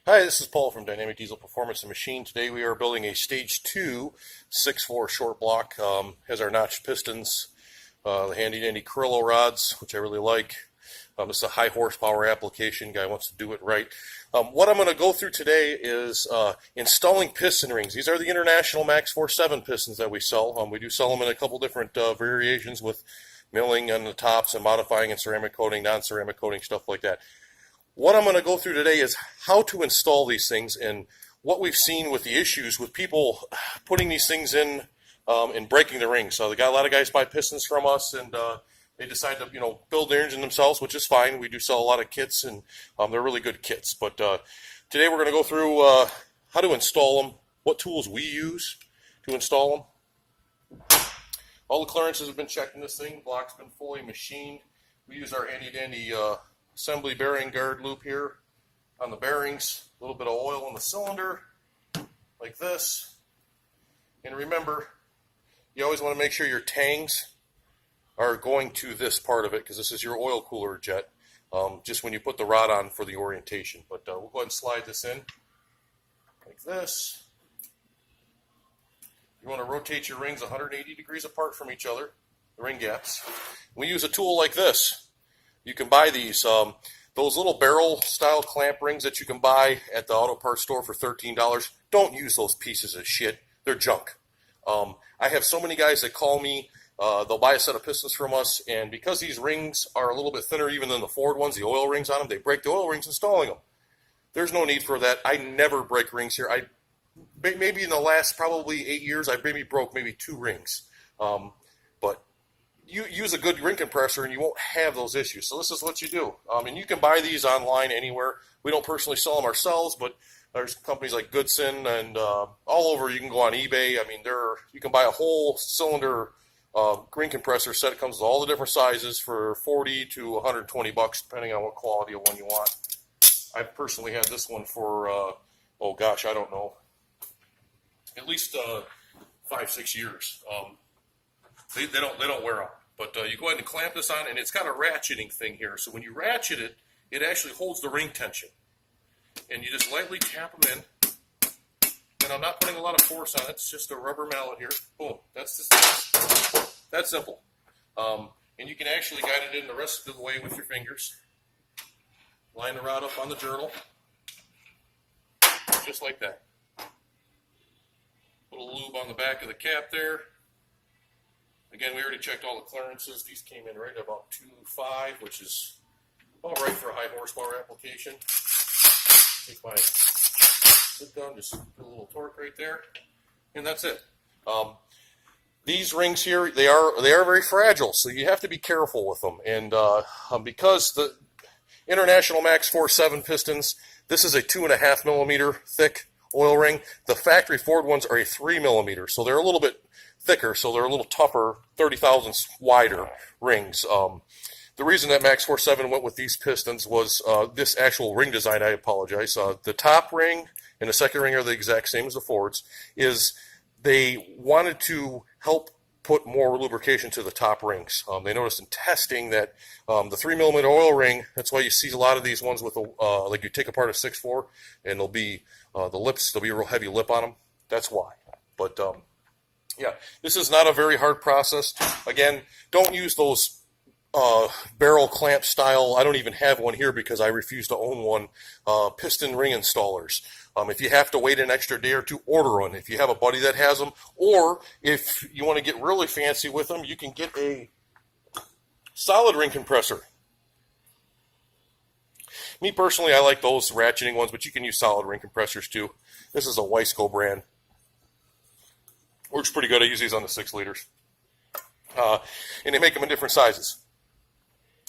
Hi, this is Paul from Dynamic Diesel Performance and Machine. Today we are building a Stage 2 6.4 short block. Has our notched pistons, the handy-dandy Carrillo rods, which I really like. This is a high horsepower application. Guy wants to do it right. What I'm going to go through today is installing piston rings. These are the International Max 4.7 pistons that we sell. We do sell them in a couple different variations with milling on the tops and modifying and ceramic coating, non-ceramic coating, stuff like that. What I'm going to go through today is how to install these things and what we've seen with the issues with people putting these things in and breaking the rings. So a lot of guys buy pistons from us and they decide to build their engine themselves, which is fine. We do sell a lot of kits and they're really good kits. But today we're going to go through how to install them, what tools we use to install them. All the clearances have been checked in this thing. The block's been fully machined. We use our handy-dandy assembly bearing guard loop here on the bearings, a little bit of oil in the cylinder like this. And remember, you always want to make sure your tangs are going to this part of it because this is your oil cooler jet, just when you put the rod on for the orientation. But we'll go ahead and slide this in like this. You want to rotate your rings 180 degrees apart from each other, the ring gaps. We use a tool like this. You can buy these, those little barrel style clamp rings that you can buy at the auto parts store for $13. Don't use those pieces of shit. They're junk. I have so many guys that call me, they'll buy a set of pistons from us, and because these rings are a little bit thinner even than the Ford ones, the oil rings on them, they break the oil rings installing them. There's no need for that. I never break rings here. Maybe in the last probably 8 years, I maybe broke maybe 2 rings. But you use a good ring compressor and you won't have those issues. So this is what you do. And you can buy these online anywhere. We don't personally sell them ourselves, but there's companies like Goodson and all over. You can go on eBay. I mean, you can buy a whole cylinder ring compressor set. It comes with all the different sizes for $40 to $120, depending on what quality of one you want. I personally had this one for, oh gosh, I don't know, at least 5-6 years. They don't wear out. But you go ahead and clamp this on, and it's got a ratcheting thing here. So when you ratchet it, it actually holds the ring tension. And you just lightly tap them in. And I'm not putting a lot of force on it. It's just a rubber mallet here. Boom. That's that simple. And you can actually guide it in the rest of the way with your fingers. Line the rod up on the journal. Just like that. Little lube on the back of the cap there. Again, we already checked all the clearances. These came in right at about 2.5, which is about right for a high horsepower application. Take my zip gun, just put a little torque right there, and that's it. These rings here, they are very fragile, so you have to be careful with them. And because the International Max 4.7 pistons, this is a 2.5 millimeter thick oil ring. The factory Ford ones are a 3 millimeter, so they're a little bit thicker, so they're a little tougher, 30 thousandths wider rings. The reason that Max 4.7 went with these pistons was this actual ring design. I apologize. The top ring and the second ring are the exact same as the Fords. Is they wanted to help put more lubrication to the top rings. They noticed in testing that the 3 millimeter oil ring, that's why you see a lot of these ones with like you take apart a 6.4 and there'll be the lips, there'll be a real heavy lip on them. That's why. But yeah, this is not a very hard process. Again, don't use those barrel clamp style. I don't even have one here because I refuse to own one. Piston ring installers. If you have to wait an extra day or two, order one. If you have a buddy that has them, or if you want to get really fancy with them, you can get a solid ring compressor. Me personally, I like those ratcheting ones, but you can use solid ring compressors too. This is a Weisco brand. Works pretty good. I use these on the 6 liters. And they make them in different sizes.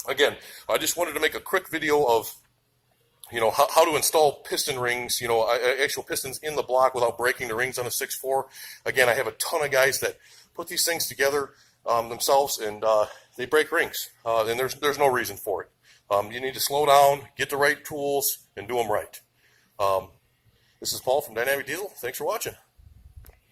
Again, I just wanted to make a quick video of, how to install piston rings, actual pistons in the block without breaking the rings on a 6.4. Again, I have a ton of guys that put these things together themselves, and they break rings. And there's no reason for it. You need to slow down, get the right tools, and do them right. This is Paul from Dynamic Diesel. Thanks for watching.